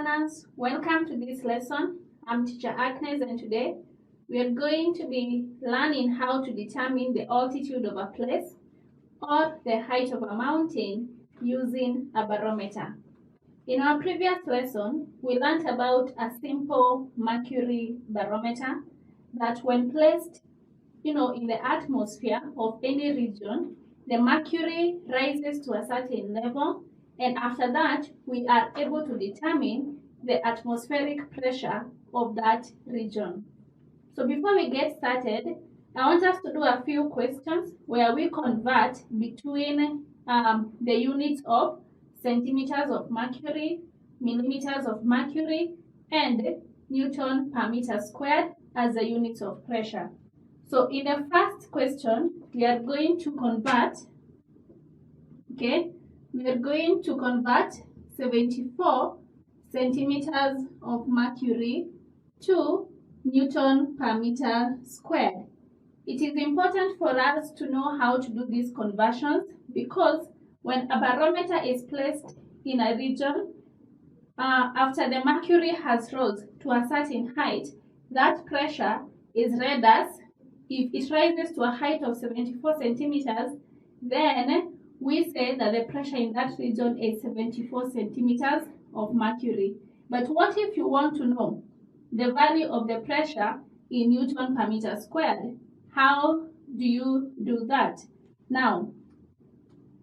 learners, welcome to this lesson. I'm Teacher Agnes and today we are going to be learning how to determine the altitude of a place or the height of a mountain using a barometer. In our previous lesson, we learned about a simple mercury barometer that when placed in the atmosphere of any region, the mercury rises to a certain level, and after that, we are able to determine the atmospheric pressure of that region. So before we get started, I want us to do a few questions where we convert between the units of centimeters of mercury, millimeters of mercury, and Newton per meter squared as the units of pressure. So in the first question, we are going to convert, we are going to convert 74 centimeters of mercury to Newton per meter squared. It is important for us to know how to do these conversions because when a barometer is placed in a region, after the mercury has rose to a certain height, that pressure is read as, if it rises to a height of 74 centimeters, then we say that the pressure in that region is 74 centimeters of mercury. But what if you want to know the value of the pressure in Newton per meter squared? How do you do that? Now,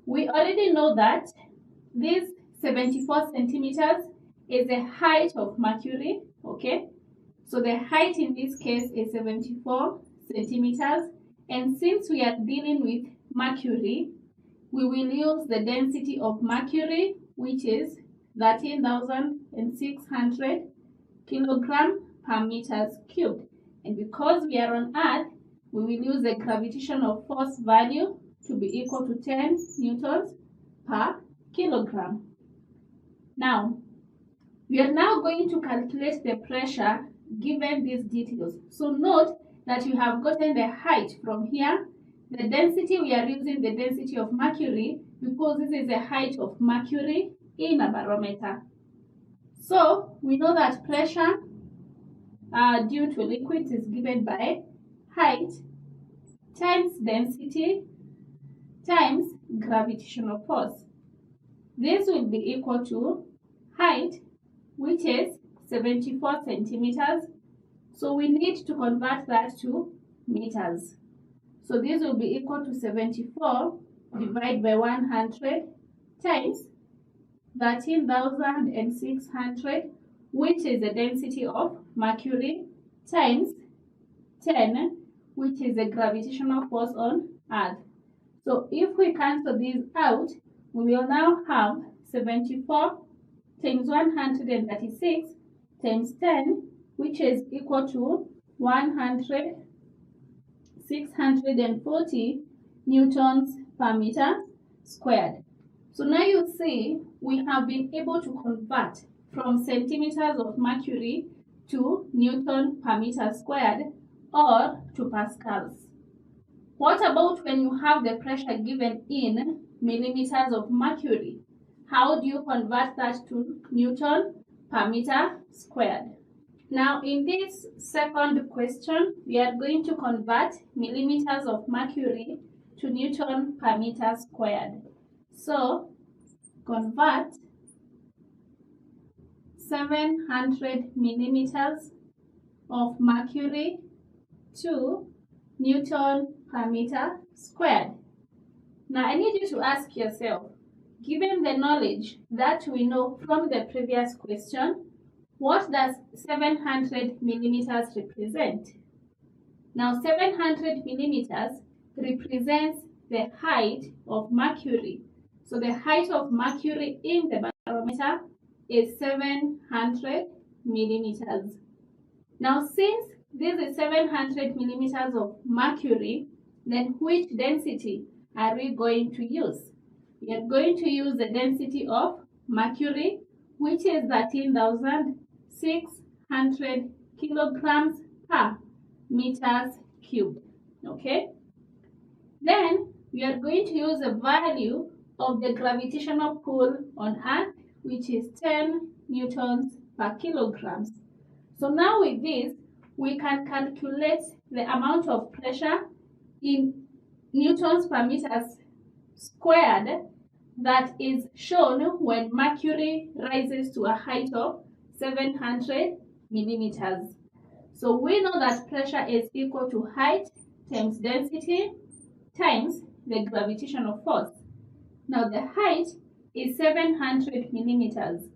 we already know that this 74 centimeters is the height of mercury, okay? So the height in this case is 74 centimeters, and since we are dealing with mercury, we will use the density of mercury, which is 13,600 kilogram per meters cubed. And because we are on Earth, we will use the gravitational force value to be equal to 10 newtons per kilogram. Now, we are now going to calculate the pressure given these details. So note that you have gotten the height from here. The density, we are using the density of mercury because this is the height of mercury in a barometer. So we know that pressure due to liquids is given by height times density times gravitational force. This will be equal to height, which is 74 centimeters. So we need to convert that to meters. So this will be equal to 74 divided by 100 times 13,600, which is the density of mercury, times 10, which is the gravitational force on Earth. So if we cancel these out, we will now have 74 times 136 times 10, which is equal to 640 newtons per meter squared. So now you see we have been able to convert from centimeters of mercury to Newton per meter squared or to pascals. What about when you have the pressure given in millimeters of mercury? How do you convert that to Newton per meter squared? Now in this second question, we are going to convert millimeters of mercury to Newton per meter squared. So convert 700 millimeters of mercury to Newton per meter squared. Now I need you to ask yourself, given the knowledge that we know from the previous question, what does 700 millimeters represent? Now 700 millimeters represents the height of mercury. So the height of mercury in the barometer is 700 millimeters. Now since this is 700 millimeters of mercury, then which density are we going to use? We are going to use the density of mercury, which is 13,600 kilograms per meters cubed. Okay? Then we are going to use the value of the gravitational pull on Earth, which is 10 newtons per kilograms. So now with this, we can calculate the amount of pressure in newtons per meters squared that is shown when mercury rises to a height of 700 millimeters. So we know that pressure is equal to height times density times the gravitational force. Now the height is 700 millimeters,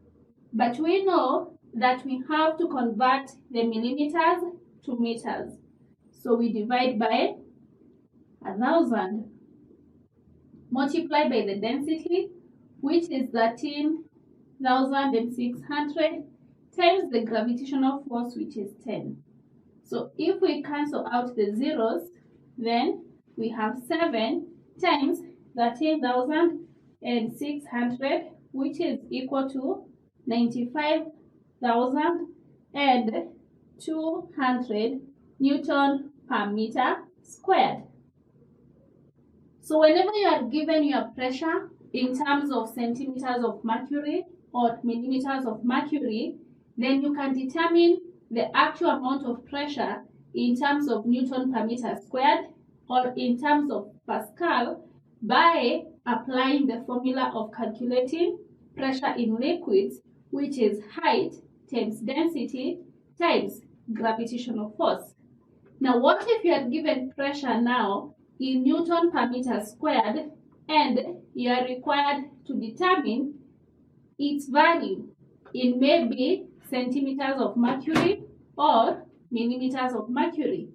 but we know that we have to convert the millimeters to meters. So we divide by 1,000, multiply by the density, which is 13,600, times the gravitational force, which is 10. So if we cancel out the zeros, then we have 7 times 13,600, which is equal to 95,200 Newton per meter squared. So whenever you are given your pressure in terms of centimeters of mercury or millimeters of mercury, then you can determine the actual amount of pressure in terms of Newton per meter squared or in terms of Pascal by applying the formula of calculating pressure in liquids, which is height times density times gravitational force. Now, what if you are given pressure now in Newton per meter squared and you are required to determine its value in maybe centimeters of mercury or millimeters of mercury?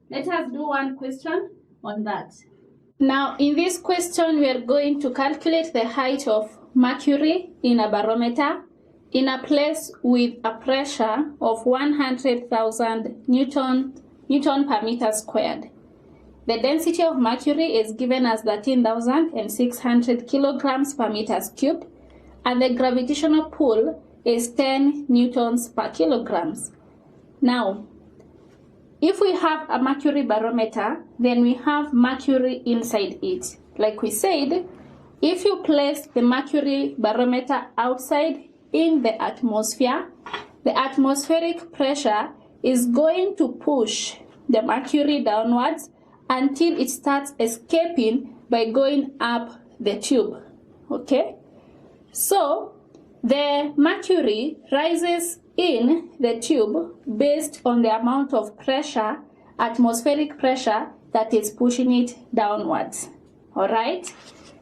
Let us do one question on that. Now, in this question, we are going to calculate the height of mercury in a barometer in a place with a pressure of 100,000 Newton per meter squared. The density of mercury is given as 13,600 kilograms per meters cubed, and the gravitational pull is 10 newtons per kilograms. Now, if we have a mercury barometer, then we have mercury inside it. Like we said, if you place the mercury barometer outside in the atmosphere, the atmospheric pressure is going to push the mercury downwards until it starts escaping by going up the tube. Okay? So, the mercury rises in the tube based on the amount of pressure, atmospheric pressure, that is pushing it downwards. Alright?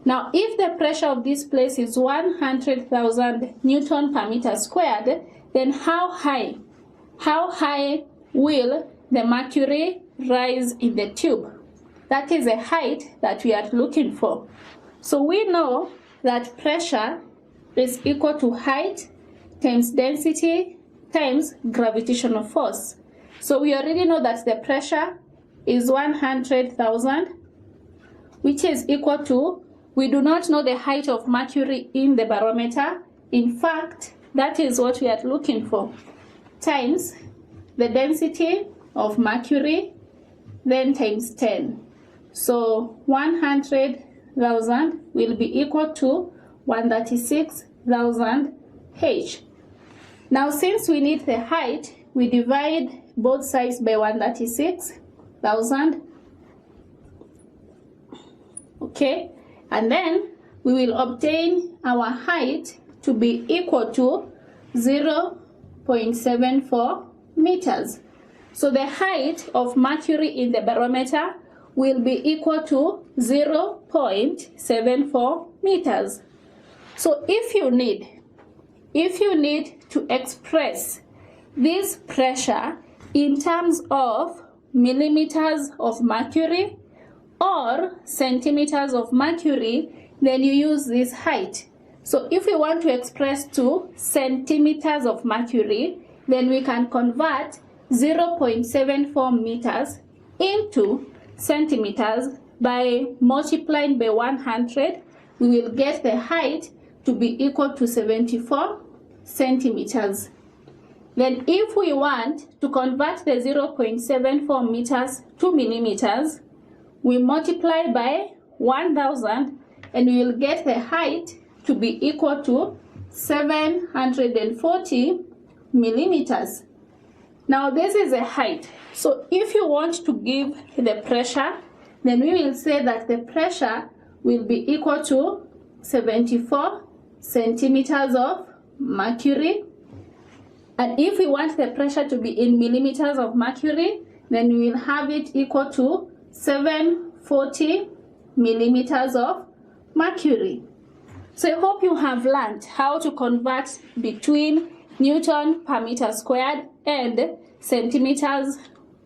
Now, if the pressure of this place is 100,000 Newton per meter squared, then how high will the mercury rise in the tube? That is a height that we are looking for. So we know that pressure is equal to height times density times gravitational force. So we already know that the pressure is 100,000, which is equal to, we do not know the height of mercury in the barometer. In fact, that is what we are looking for, times the density of mercury, then times 10. So 100,000 will be equal to 136,000 H. Now, since we need the height, we divide both sides by 136,000. Okay, and then we will obtain our height to be equal to 0.74 meters. So the height of mercury in the barometer will be equal to 0.74 meters. So if you need to express this pressure in terms of millimeters of mercury or centimeters of mercury, then you use this height. So if we want to express to centimeters of mercury, then we can convert 0.74 meters into centimeters by multiplying by 100. We will get the height to be equal to 74 centimeters. Then if we want to convert the 0.74 meters to millimeters, we multiply by 1000 and we will get the height to be equal to 740 millimeters. Now this is the height. So if you want to give the pressure, then we will say that the pressure will be equal to 74 centimeters of mercury. And if we want the pressure to be in millimeters of mercury, then we will have it equal to 740 millimeters of mercury. So I hope you have learned how to convert between Newton per meter squared and centimeters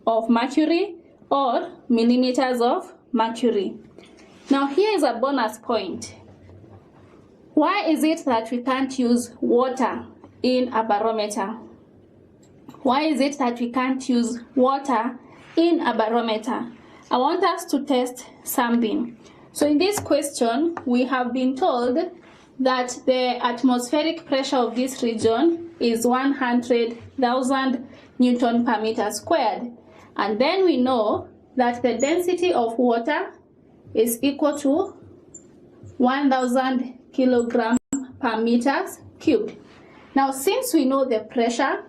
of mercury or millimeters of mercury. Now here is a bonus point. Why is it that we can't use water in a barometer? Why is it that we can't use water in a barometer? I want us to test something. So in this question, we have been told that the atmospheric pressure of this region is 100,000 Newton per meter squared. And then we know that the density of water is equal to 1,000 kilograms per meters cubed. Now, since we know the pressure,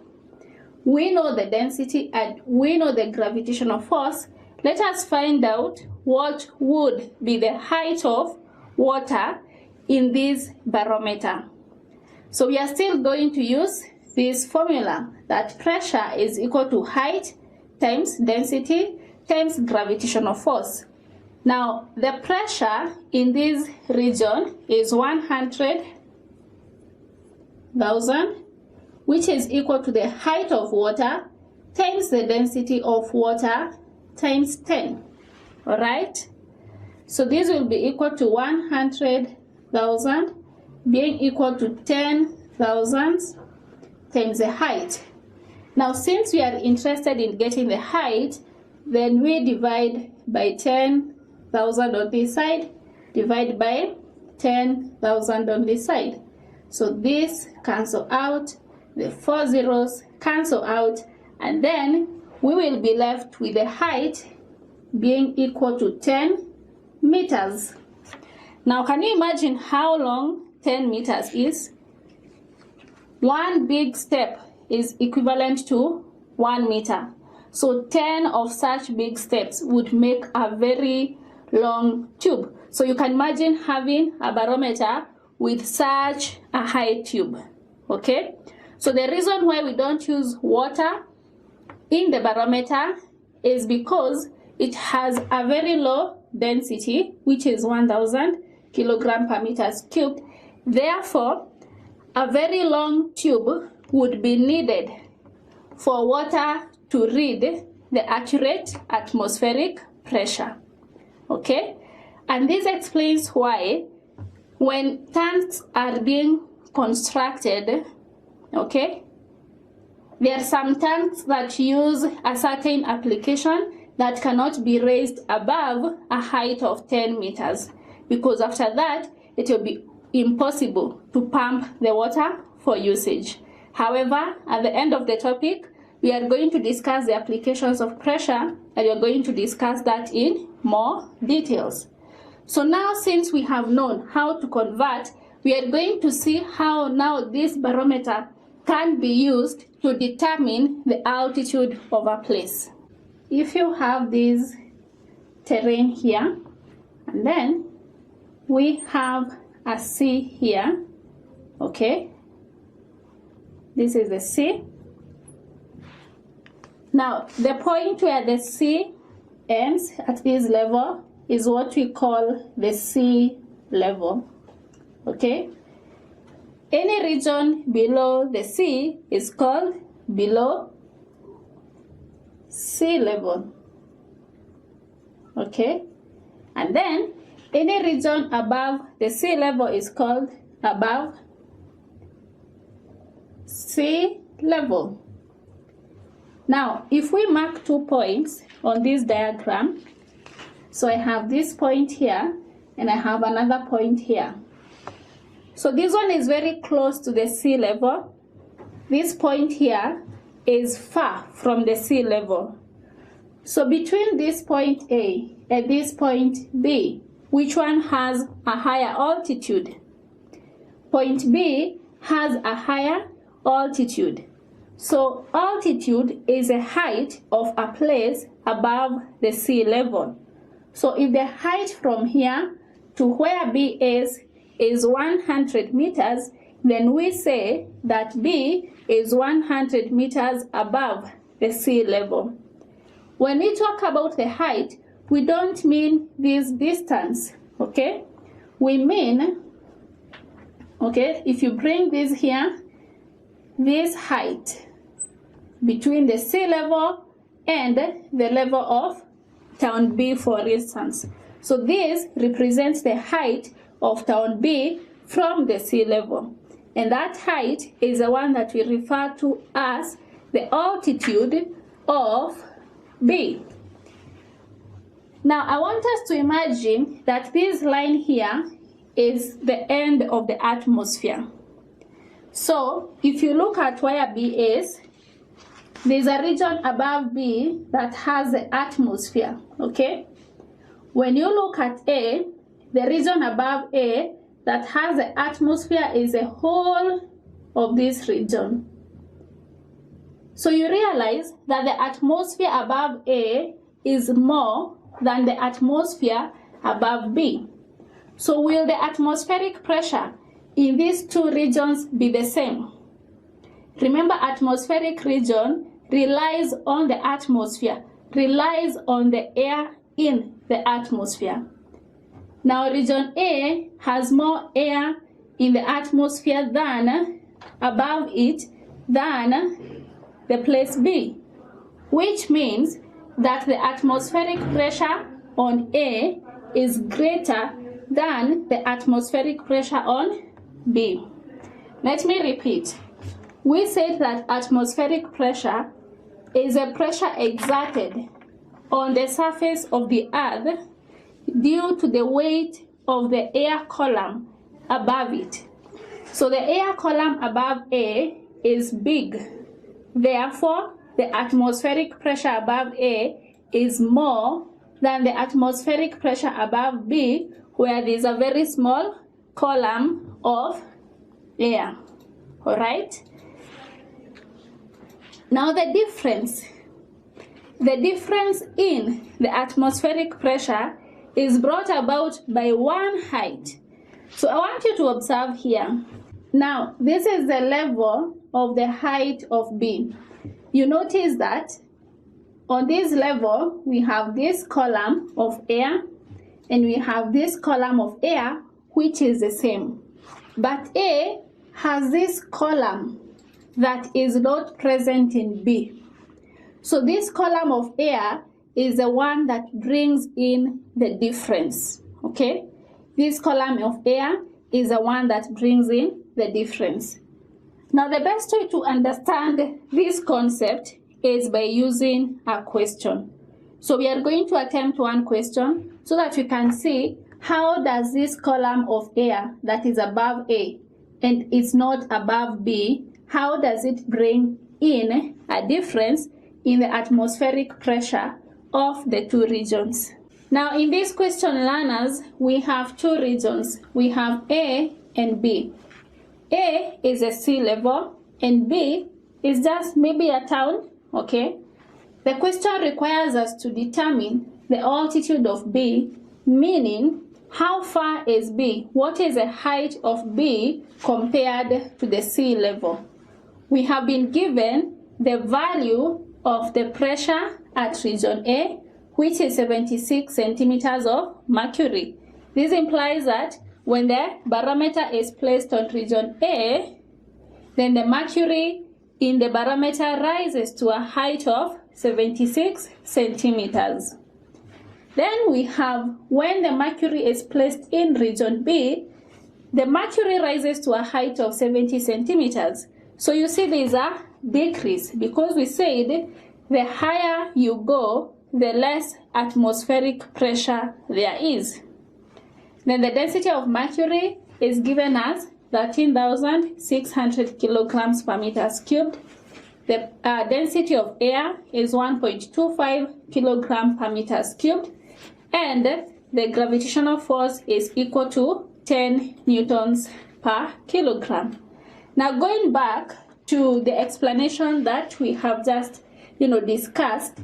we know the density, and we know the gravitational force, let us find out what would be the height of water in this barometer. So we are still going to use this formula that pressure is equal to height times density times gravitational force. Now the pressure in this region is 100,000, which is equal to the height of water times the density of water times 10. All right, so this will be equal to 100,000 being equal to 10,000 times the height. Now since we are interested in getting the height, then we divide by 10,000 on this side, divide by 10,000 on this side. So this cancel out, the 4 zeros cancel out, and then we will be left with the height being equal to 10 meters. Now can you imagine how long 10 meters is? One big step is equivalent to 1 meter. So 10 of such big steps would make a very long tube. So you can imagine having a barometer with such a high tube. Okay? So the reason why we don't use water in the barometer is because it has a very low density, which is 1,000 kilograms per meters cubed. Therefore, a very long tube would be needed for water to read the accurate atmospheric pressure. Okay? And this explains why when tanks are being constructed, okay, there are some tanks that use a certain application that cannot be raised above a height of 10 meters, because after that it will be impossible to pump the water for usage. However, at the end of the topic, we are going to discuss the applications of pressure, and we are going to discuss that in more details. So now, since we have known how to convert, we are going to see how now this barometer can be used to determine the altitude of a place. If you have this terrain here, and then we have a sea here, okay, this is the sea. Now the point where the sea ends at this level is what we call the sea level. Okay, any region below the sea is called below sea level. Okay, and then any region above the sea level is called above sea level. Now, if we mark 2 points on this diagram, so I have this point here and I have another point here. So this one is very close to the sea level. This point here is far from the sea level. So between this point A and this point B, which one has a higher altitude? Point B has a higher altitude. So altitude is the height of a place above the sea level. So if the height from here to where B is 100 meters, then we say that B is 100 meters above the sea level. When we talk about the height, we don't mean this distance, okay? We mean, okay, if you bring this here, this height between the sea level and the level of town B, for instance. So this represents the height of town B from the sea level. And that height is the one that we refer to as the altitude of B. Now I want us to imagine that this line here is the end of the atmosphere. So if you look at where B is, there's a region above B that has the atmosphere, okay? When you look at A, the region above A that has the atmosphere is the whole of this region. So you realize that the atmosphere above A is more than the atmosphere above B. So will the atmospheric pressure in these two regions be the same? Remember, atmospheric region relies on the atmosphere, relies on the air in the atmosphere. Now region A has more air in the atmosphere than above it than the place B, which means that the atmospheric pressure on A is greater than the atmospheric pressure on B. Let me repeat. We said that atmospheric pressure is a pressure exerted on the surface of the earth due to the weight of the air column above it. So the air column above A is big. Therefore, the atmospheric pressure above A is more than the atmospheric pressure above B, where there is a very small column of air. All right? Now the difference in the atmospheric pressure is brought about by one height. So I want you to observe here. Now this is the level of the height of B. You notice that on this level we have this column of air and we have this column of air which is the same. But A has this column that is not present in B. So this column of air is the one that brings in the difference, okay? This column of air is the one that brings in the difference. Now the best way to understand this concept is by using a question. So we are going to attempt one question so that we can see how does this column of air that is above A and is not above B, how does it bring in a difference in the atmospheric pressure of the two regions? Now in this question, learners, we have two regions. We have A and B. A is a sea level and B is just maybe a town, okay? The question requires us to determine the altitude of B, meaning how far is B? What is the height of B compared to the sea level? We have been given the value of the pressure at region A, which is 76 centimeters of mercury. This implies that when the barometer is placed on region A, then the mercury in the barometer rises to a height of 76 centimeters. Then we have when the mercury is placed in region B, the mercury rises to a height of 70 centimeters. So you see there is a decrease because we said the higher you go, the less atmospheric pressure there is. Then the density of mercury is given as 13,600 kilograms per meters cubed. The density of air is 1.25 kilograms per meters cubed. And the gravitational force is equal to 10 newtons per kilogram. Now going back to the explanation that we have just discussed,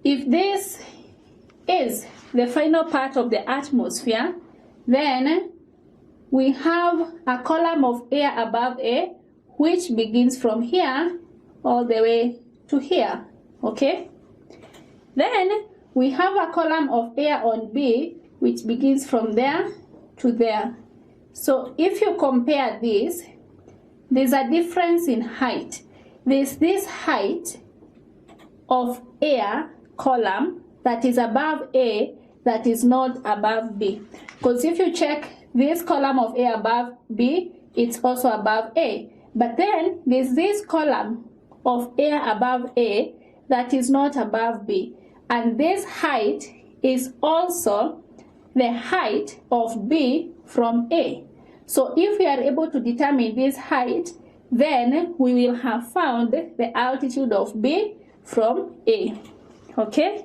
if this is the final part of the atmosphere, then we have a column of air above A which begins from here all the way to here, okay? Then we have a column of air on B which begins from there to there. So if you compare this, there's a difference in height. There's this height of air column that is above A that is not above B. Because if you check this column of air above B, it's also above A. But then there's this column of air above A that is not above B. And this height is also the height of B from A. So if we are able to determine this height, then we will have found the altitude of B from A. Okay?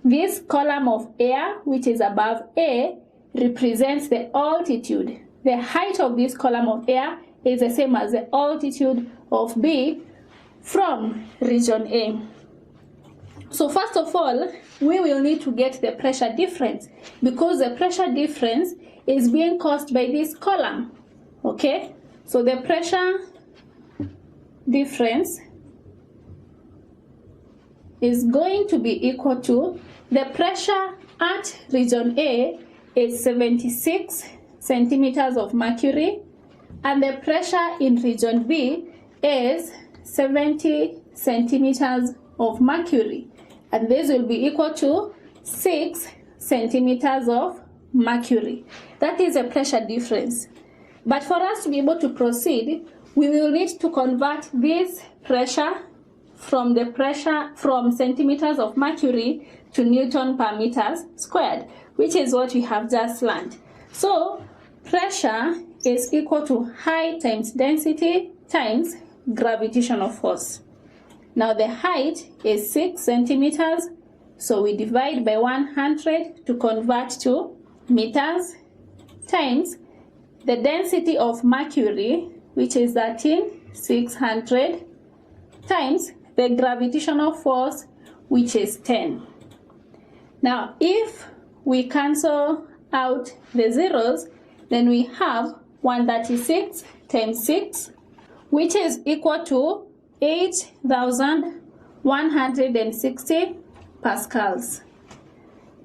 This column of air, which is above A, represents the altitude. The height of this column of air is the same as the altitude of B from region A. So first of all, we will need to get the pressure difference, because the pressure difference is being caused by this column. Okay? So the pressure difference is going to be equal to the pressure at region A is 76 centimeters of mercury, and the pressure in region B is 70 centimeters of mercury, and this will be equal to 6 centimeters of mercury. That is a pressure difference. But for us to be able to proceed, we will need to convert this pressure from centimeters of mercury to Newton per meters squared, which is what we have just learned. So pressure is equal to height times density times gravitational force. Now the height is 6 centimeters, so we divide by 100 to convert to meters, times the density of mercury, which is 13,600, times the gravitational force, which is 10. Now if we cancel out the zeros, then we have 136 times 6, which is equal to 8,160 pascals.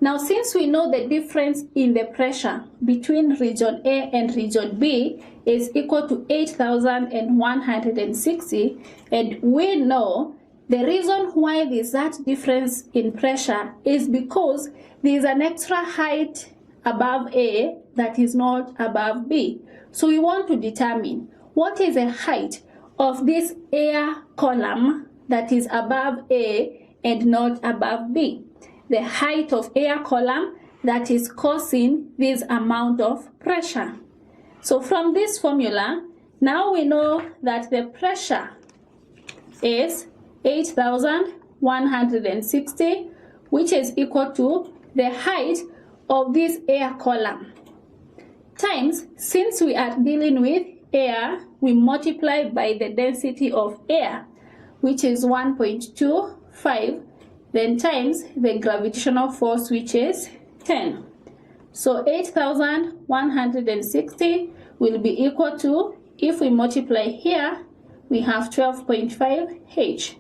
Now since we know the difference in the pressure between region A and region B is equal to 8,160, and we know the reason why there's that difference in pressure is because there's an extra height above A that is not above B. So we want to determine what is the height of this air column that is above A and not above B. The height of air column that is causing this amount of pressure. So from this formula, now we know that the pressure is 8,160, which is equal to the height of this air column, times, since we are dealing with air, we multiply by the density of air, which is 1.25, then times the gravitational force, which is 10. So 8,160 will be equal to, if we multiply here, we have 12.5 H.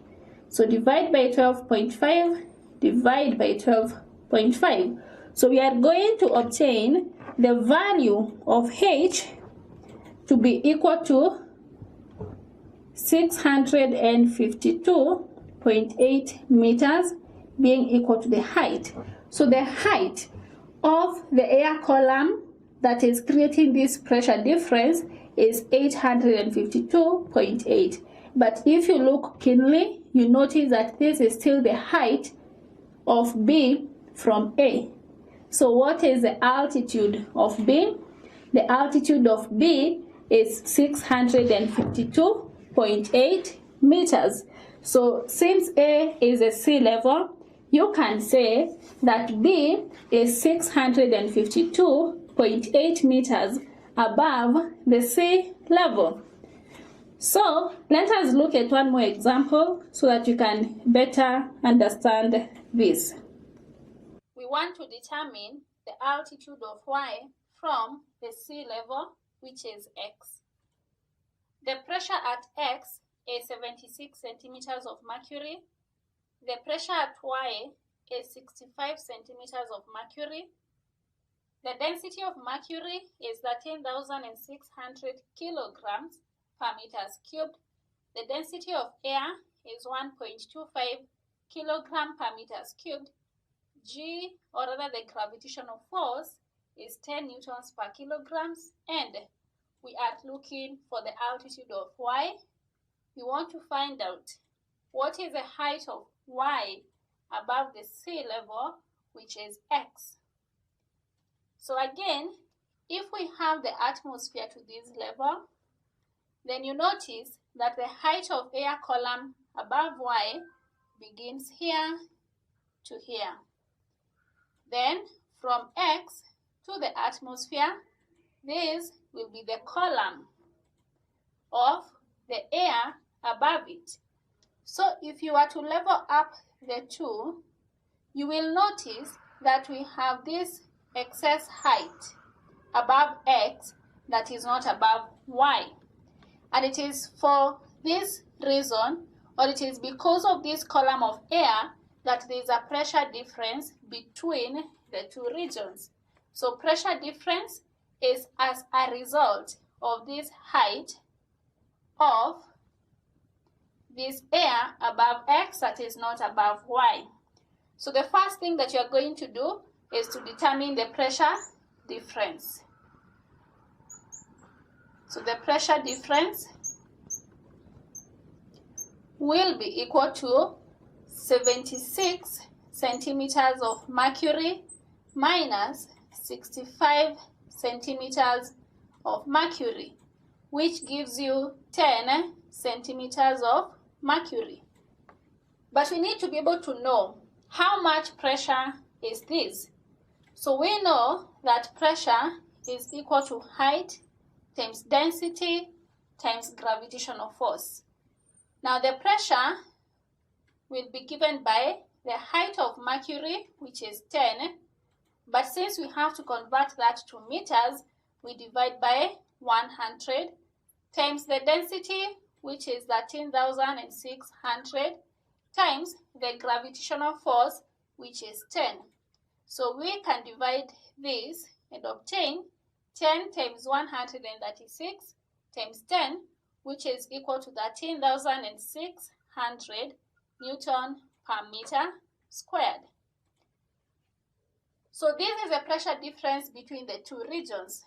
So divide by 12.5, divide by 12.5. So we are going to obtain the value of H to be equal to 652.8 meters, being equal to the height. So the height of the air column that is creating this pressure difference is 852.8. But if you look keenly, you notice that this is still the height of B from A. So what is the altitude of B? The altitude of B is 652.8 meters. So since A is a sea level, you can say that B is 652.8 meters above the sea level. So let us look at one more example so that you can better understand this. We want to determine the altitude of y from the sea level, which is x. The pressure at x is 76 centimeters of mercury. The pressure at y is 65 centimeters of mercury. The density of mercury is 13,600 kilograms per meters cubed. The density of air is 1.25 kilogram per meters cubed. G, or rather the gravitational force, is 10 newtons per kilograms, and we are looking for the altitude of y. We want to find out what is the height of y above the sea level, which is x. So again, if we have the atmosphere to this level, then you notice that the height of air column above y begins here to here. Then from x to the atmosphere, this will be the column of the air above it. So if you are to level up the two, you will notice that we have this excess height above x that is not above y. And it is for this reason, or it is because of this column of air, that there is a pressure difference between the two regions. So pressure difference is as a result of this height of this air above x that is not above y. So the first thing that you are going to do is to determine the pressure difference. So the pressure difference will be equal to 76 centimeters of mercury minus 65 centimeters of mercury, which gives you 10 centimeters of mercury. But we need to be able to know how much pressure is this. So we know that pressure is equal to height times density times gravitational force. Now the pressure will be given by the height of mercury, which is 10, but since we have to convert that to meters, we divide by 100 times the density, which is 13,600, times the gravitational force, which is 10. So we can divide this and obtain 10 times 136 times 10, which is equal to 13,600 Newton per meter squared. So this is the pressure difference between the two regions.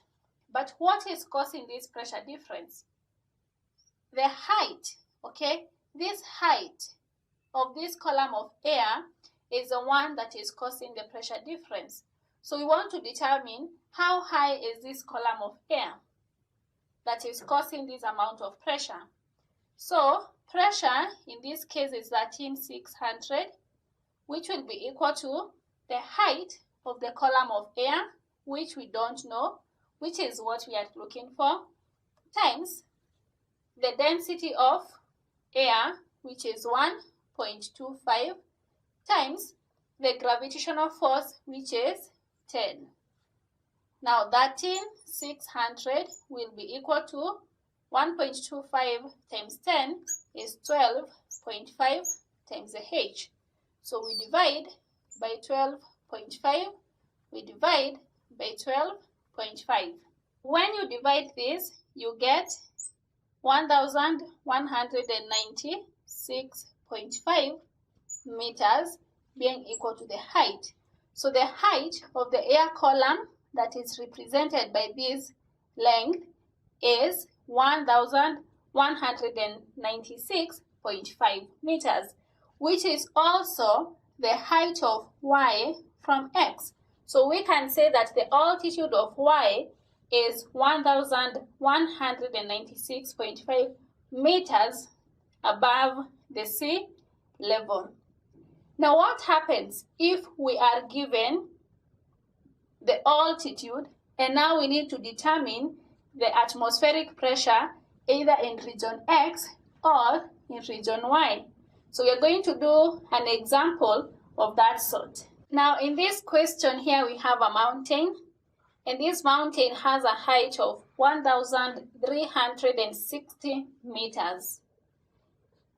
But what is causing this pressure difference? The height, okay? This height of this column of air is the one that is causing the pressure difference. So we want to determine how high is this column of air that is causing this amount of pressure. So pressure in this case is 13,600, which will be equal to the height of the column of air, which we don't know, which is what we are looking for, times the density of air, which is 1.25, times the gravitational force, which is 10. Now 13,600 will be equal to 1.25 times 10 is 12.5 times the h. So we divide by 12.5, we divide by 12.5. When you divide this, you get 1,196.5 meters being equal to the height. So the height of the air column that is represented by this length is 1,196.5 meters, which is also the height of y from x. So we can say that the altitude of y is 1,196.5 meters above the sea level. Now what happens if we are given the altitude and now we need to determine the atmospheric pressure either in region X or in region Y. So we are going to do an example of that sort. Now in this question here we have a mountain, and this mountain has a height of 1,360 meters.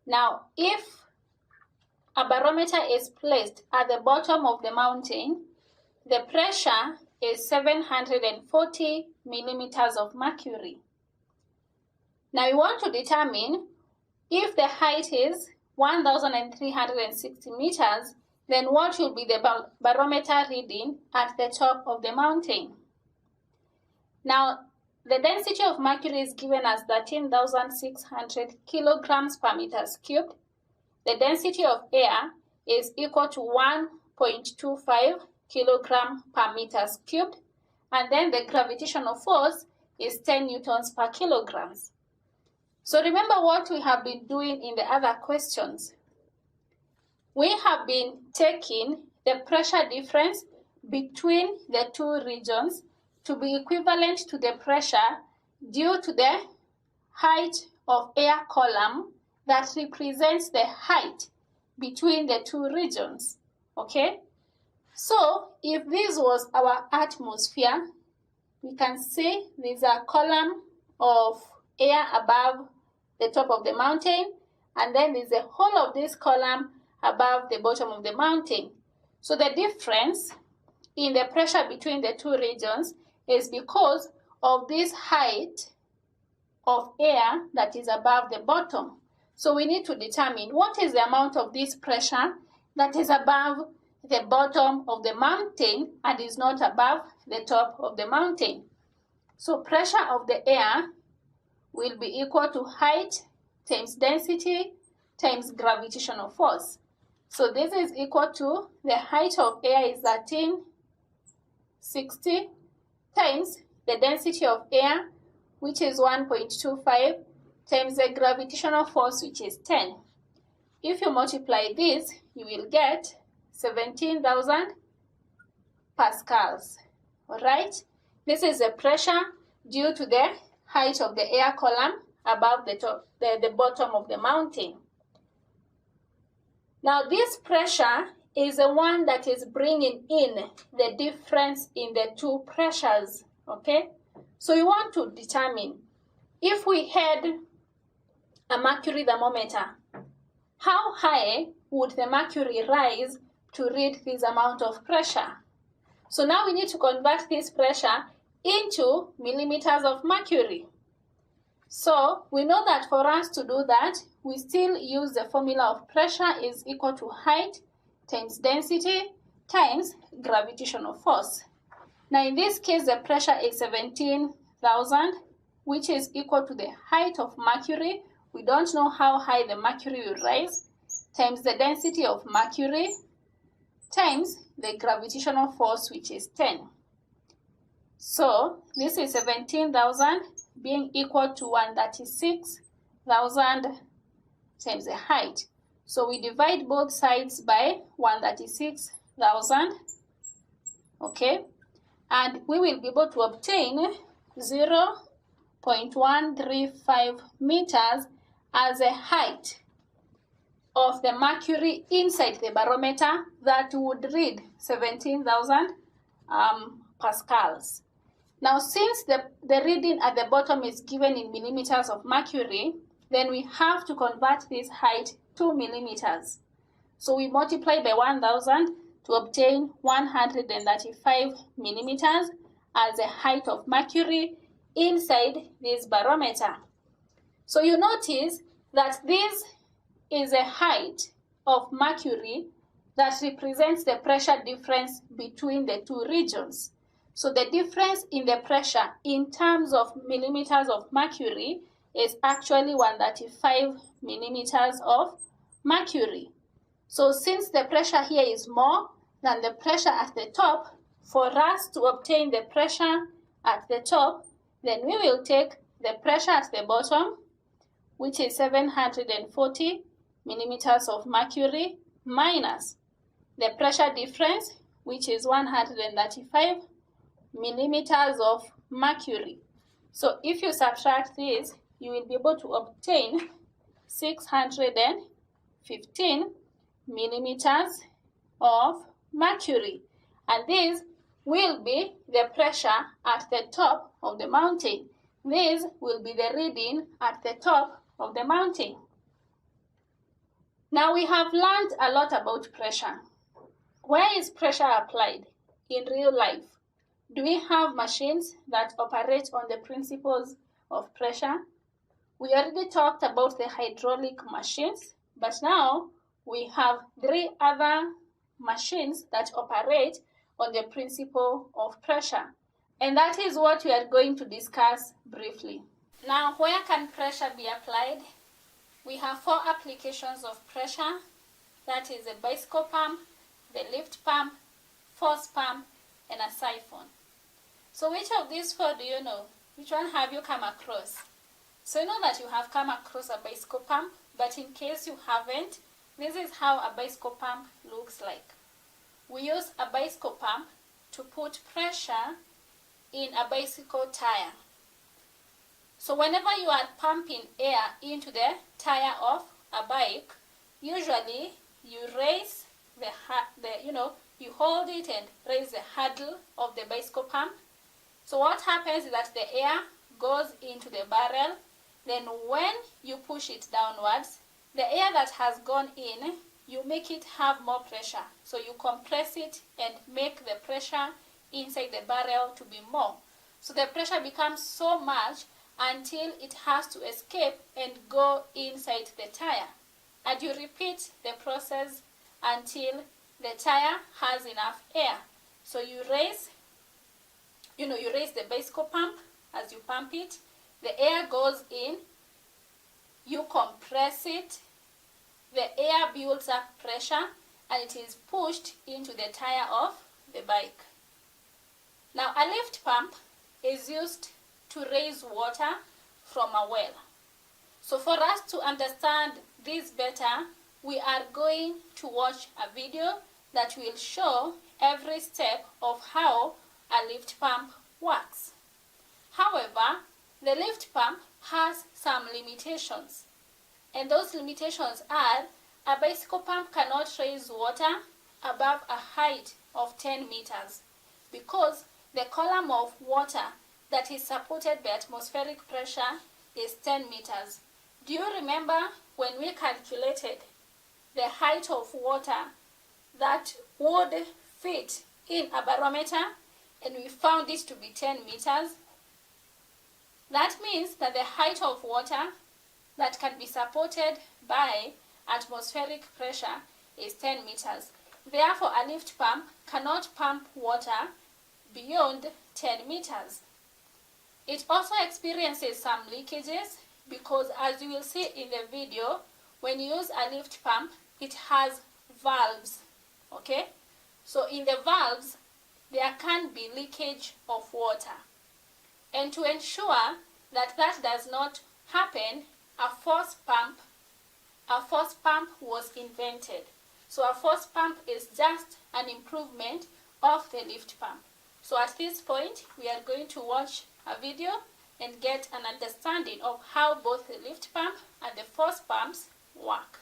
Now if a barometer is placed at the bottom of the mountain, the pressure is 740 millimeters of mercury. Now we want to determine if the height is 1,360 meters, then what will be the barometer reading at the top of the mountain? Now, the density of mercury is given as 13,600 kilograms per meters cubed. The density of air is equal to 1.25 kilogram per meters cubed, and then the gravitational force is 10 newtons per kilograms. So remember what we have been doing in the other questions. We have been taking the pressure difference between the two regions to be equivalent to the pressure due to the height of air column that represents the height between the two regions. Okay? So if this was our atmosphere, we can see there's a column of air above the top of the mountain, and then there's a whole of this column above the bottom of the mountain. So the difference in the pressure between the two regions is because of this height of air that is above the bottom. So we need to determine what is the amount of this pressure that is above the bottom of the mountain and is not above the top of the mountain. So pressure of the air will be equal to height times density times gravitational force. So this is equal to the height of air is 1360 times the density of air, which is 1.25, times the gravitational force, which is 10. If you multiply this, you will get 17,000 pascals. Alright? This is the pressure due to the height of the air column above the bottom of the mountain. Now this pressure is the one that is bringing in the difference in the two pressures. Okay? So you want to determine if we had a mercury thermometer, how high would the mercury rise to read this amount of pressure? So now we need to convert this pressure into millimeters of mercury. So we know that for us to do that, we still use the formula of pressure is equal to height times density times gravitational force. Now in this case, the pressure is 17,000, which is equal to the height of mercury. We don't know how high the mercury will rise, times the density of mercury times the gravitational force, which is 10. So this is 17,000 being equal to 136,000 times the height. So we divide both sides by 136,000. Okay, and we will be able to obtain 0.135 meters as a height of the mercury inside the barometer that would read 17,000 pascals. Now since the reading at the bottom is given in millimeters of mercury, then we have to convert this height to millimeters. So we multiply by 1,000 to obtain 135 millimeters as the height of mercury inside this barometer. So you notice that this is a height of mercury that represents the pressure difference between the two regions. So the difference in the pressure in terms of millimeters of mercury is actually 135 millimeters of mercury. So since the pressure here is more than the pressure at the top, for us to obtain the pressure at the top, then we will take the pressure at the bottom, which is 740 millimeters of mercury, minus the pressure difference, which is 135 millimeters of mercury. So if you subtract this, you will be able to obtain 615 millimeters of mercury, and this will be the pressure at the top of the mountain. This will be the reading at the top of the mountain. Now we have learned a lot about pressure. Where is pressure applied in real life? Do we have machines that operate on the principles of pressure? We already talked about the hydraulic machines, but now we have 3 other machines that operate on the principle of pressure. And that is what we are going to discuss briefly. Now, where can pressure be applied? We have 4 applications of pressure. That is a bicycle pump, the lift pump, force pump, and a siphon. So which of these 4 do you know? Which one have you come across? So you know that you have come across a bicycle pump, but in case you haven't, this is how a bicycle pump looks like. We use a bicycle pump to put pressure in a bicycle tire. So whenever you are pumping air into the tire of a bike, usually you raise you hold it and raise the handle of the bicycle pump. So what happens is that the air goes into the barrel. Then when you push it downwards, the air that has gone in, you make it have more pressure. So you compress it and make the pressure inside the barrel to be more. So the pressure becomes so much until it has to escape and go inside the tire. And you repeat the process until the tire has enough air. So you raise the bicycle pump. As you pump it, the air goes in, you compress it, the air builds up pressure, and it is pushed into the tire of the bike. Now, a lift pump is used to raise water from a well. So for us to understand this better, we are going to watch a video that will show every step of how a lift pump works. However, the lift pump has some limitations, and those limitations are a bicycle pump cannot raise water above a height of 10 meters because the column of water that is supported by atmospheric pressure is 10 meters. Do you remember when we calculated the height of water that would fit in a barometer and we found this to be 10 meters? That means that the height of water that can be supported by atmospheric pressure is 10 meters. Therefore, a lift pump cannot pump water beyond 10 meters. It also experiences some leakages because, as you will see in the video, when you use a lift pump, it has valves, okay? So in the valves, there can be leakage of water. And to ensure that that does not happen, a force pump was invented. So a force pump is just an improvement of the lift pump. So at this point, we are going to watch a video and get an understanding of how both the lift pump and the force pumps work.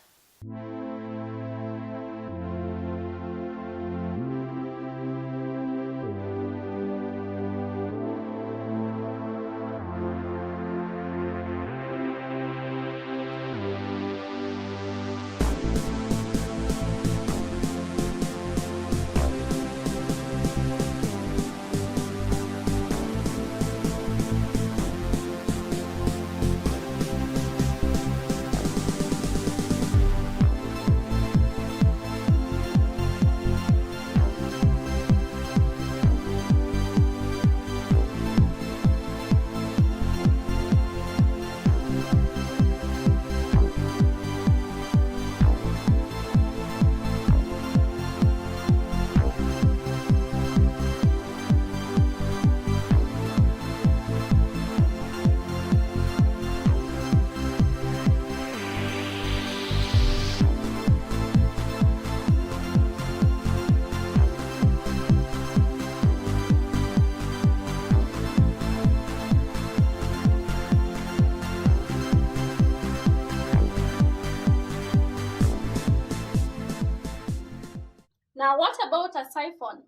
Now, what about a siphon?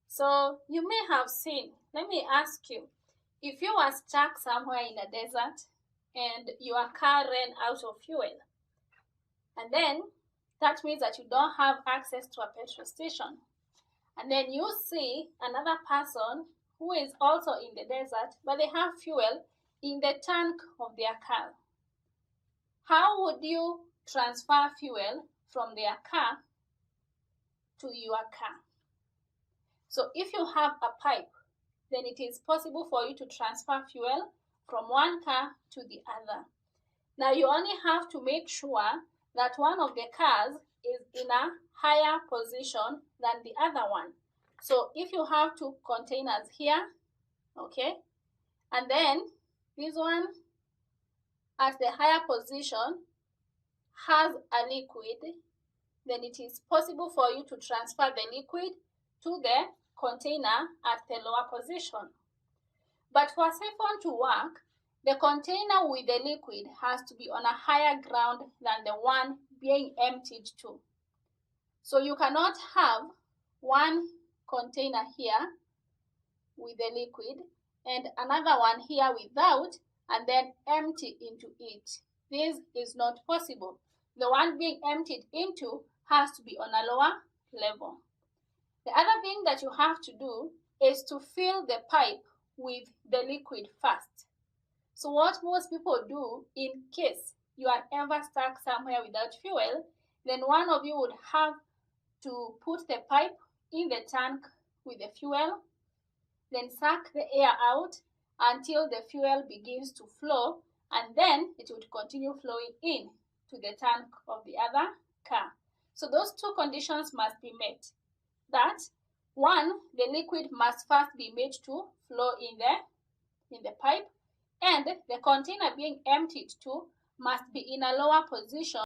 So you may have seen, let me ask you, if you were stuck somewhere in a desert and your car ran out of fuel, and then that means that you don't have access to a petrol station, and then you see another person who is also in the desert, but they have fuel in the tank of their car. How would you transfer fuel from their car to your car? So if you have a pipe, then it is possible for you to transfer fuel from one car to the other. Now you only have to make sure that one of the cars is in a higher position than the other one. So if you have two containers here, okay, and then this one at the higher position has a liquid, then it is possible for you to transfer the liquid to the container at the lower position. But for a siphon to work, the container with the liquid has to be on a higher ground than the one being emptied to. So you cannot have one container here with the liquid and another one here without and then empty into it. This is not possible. The one being emptied into has to be on a lower level. The other thing that you have to do is to fill the pipe with the liquid first. So what most people do, in case you are ever stuck somewhere without fuel, then one of you would have to put the pipe in the tank with the fuel, then suck the air out until the fuel begins to flow, and then it would continue flowing in to the tank of the other car. So those two conditions must be met. That one, the liquid must first be made to flow in the pipe, and the container being emptied to must be in a lower position